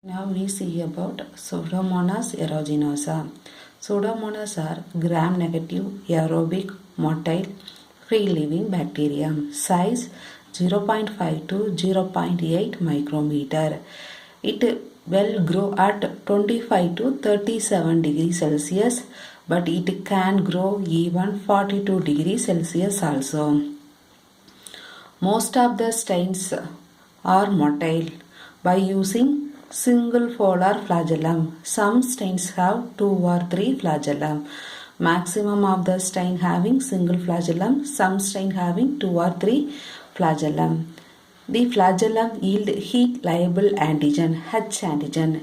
Now we see about Pseudomonas aeruginosa. Pseudomonas are gram-negative aerobic motile free-living bacterium. Size 0.5 to 0.8 micrometer. It will grow at 25 to 37 degrees Celsius, but it can grow even 42 degrees Celsius also. Most of the strains are motile by using single polar flagellum. Some strains have 2 or 3 flagellum. Maximum of the strain having single flagellum, some strain having 2 or 3 flagellum. The flagellum yield heat liable antigen H antigen.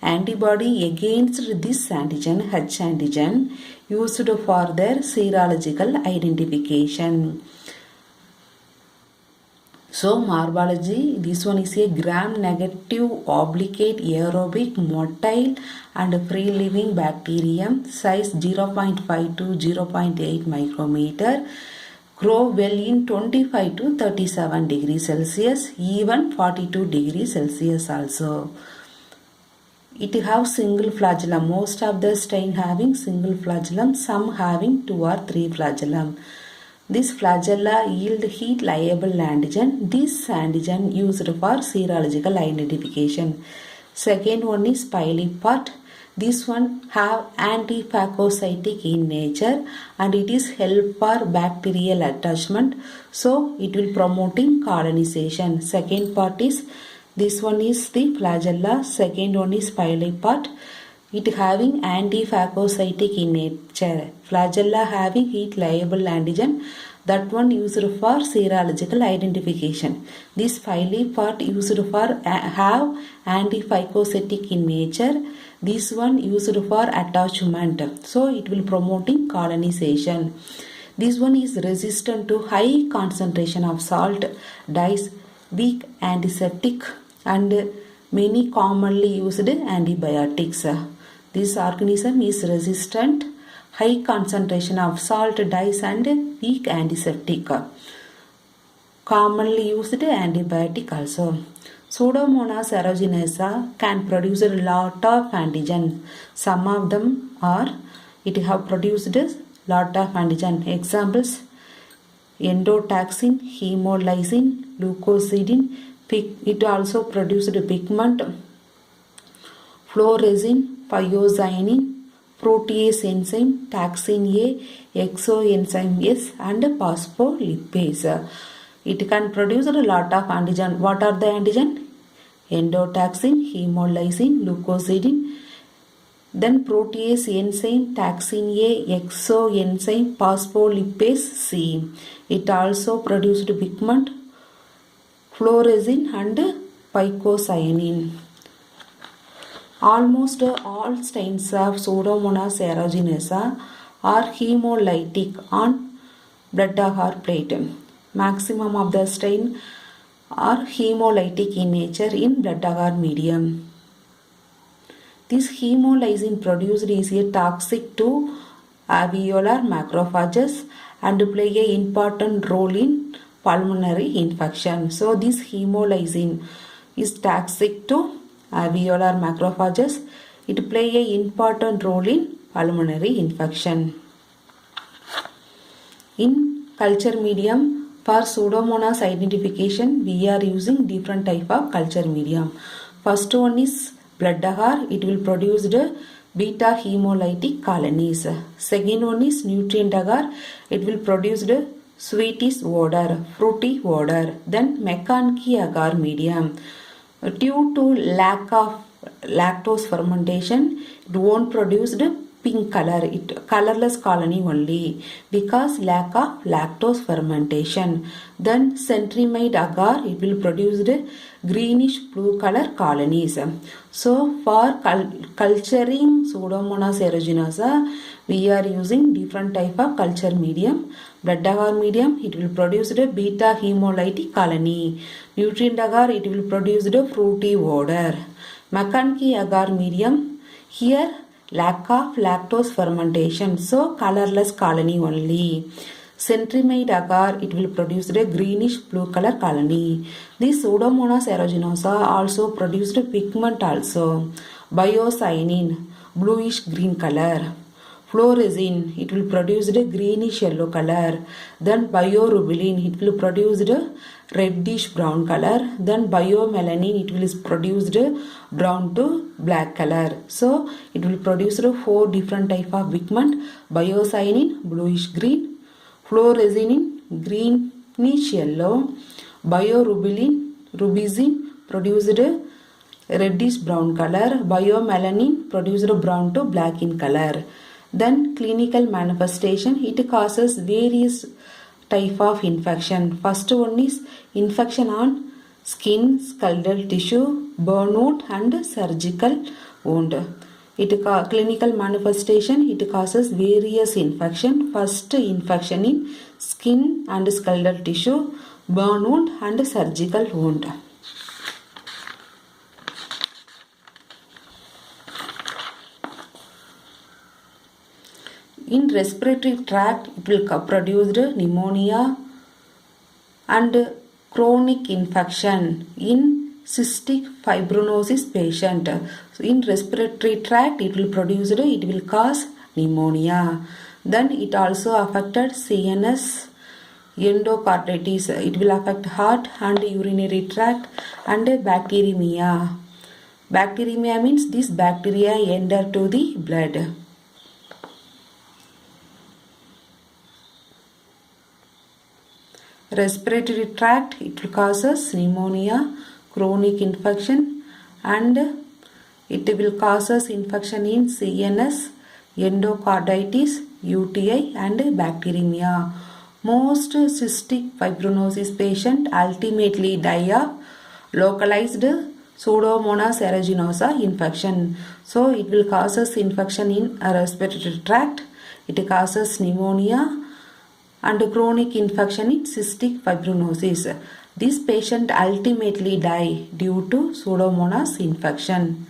Antibody against this antigen H antigen used for their serological identification. So morphology, this one is a gram-negative obligate aerobic motile and free-living bacterium, size 0.5 to 0.8 micrometer, grow well in 25 to 37 degrees Celsius, even 42 degrees Celsius also. It have single flagellum, most of the strain having single flagellum, some having 2 or 3 flagellum. This flagella yield heat liable antigen. This antigen used for serological identification. Second one is pileapart. This one have antiphagocytic in nature and it is help for bacterial attachment. So it will promoting colonization. Second part is this one is the flagella. Second one is pileapart. It having antiphagocytic in nature. Flagella having heat liable antigen. That one used for serological identification. This pileapart used for have antiphagocytic in nature. This one used for attachment. So it will promoting colonization. This one is resistant to high concentration of salt, dyes, weak antiseptic and many commonly used antibiotics. This organism is resistant high concentration of salt, dyes and weak antiseptic. Commonly used antibiotic also. Pseudomonas aeruginosa can produce a lot of antigen. Some of them are it have produced a lot of antigen. Examples endotoxin, hemolysin, leucocidin. It also produced pigment, fluorescein, phyocyanin, protease enzyme, taxane A, exoenzyme S and phospholipase. It can produce a lot of antigen. What are the antigen? Endotoxin, hemolysin, leucocidin, then protease enzyme, taxane A, exoenzyme, phospholipase C. It also produced pigment, fluorescein and phycocyanin. Almost all strains of Pseudomonas aeruginosa are hemolytic on blood agar plate. Maximum of the strain are hemolytic in nature in blood agar medium. This hemolysin produced is a toxic to alveolar macrophages and play an important role in pulmonary infection. So this hemolysin is toxic to alveolar macrophages. It play an important role in pulmonary infection. In culture medium, for Pseudomonas identification, we are using different type of culture medium. First one is blood agar. It will produce the beta hemolytic colonies. Second one is nutrient agar. It will produce the sweetish odor, fruity odor. Then McConkey agar medium. Due to lack of lactose fermentation, it won't produce the pink color, it colorless colony only because lack of lactose fermentation. Then centromide agar, it will produce the greenish blue color colonies. So for culturing Pseudomonas aeruginosa, we are using different type of culture medium. Blood agar medium, it will produce the beta hemolytic colony. Nutrient agar, it will produce the fruity odor. McConkey agar medium, here lack of lactose fermentation, so colorless colony only. centromide agar, it will produce a greenish blue color colony. This Pseudomonas aeruginosa also produced pigment also. Biocyanin, bluish green color. Fluorescein, it will produce a greenish yellow color. Then biorubylin, it will produce a reddish brown color. Then biomelanin, it will produce brown to black color. So it will produce 4 different type of pigment. Biocyanin, bluish green. Fluorescein, greenish yellow. Rubizin produced reddish brown color. Biomelanin produced brown to black in color. Then clinical manifestation, it causes various type of infection. First one is infection on skin, skeletal tissue, burnout and surgical wound. Clinical manifestation, it causes various infection. First infection in skin and skeletal tissue, burnout and surgical wound. In respiratory tract, it will produce pneumonia and chronic infection in cystic fibrinosis patient. So in respiratory tract, it will cause pneumonia. Then it also affected CNS, endocarditis. It will affect heart and urinary tract and bacteremia. Bacteremia means this bacteria enter to the blood. Respiratory tract, it causes pneumonia, chronic infection, and it will causes infection in CNS, endocarditis, UTI and bacteremia. Most cystic fibrinosis patient ultimately die of localized Pseudomonas aeruginosa infection. So it will causes infection in a respiratory tract. It causes pneumonia and chronic infection in cystic fibrinosis. This patient ultimately die due to Pseudomonas infection.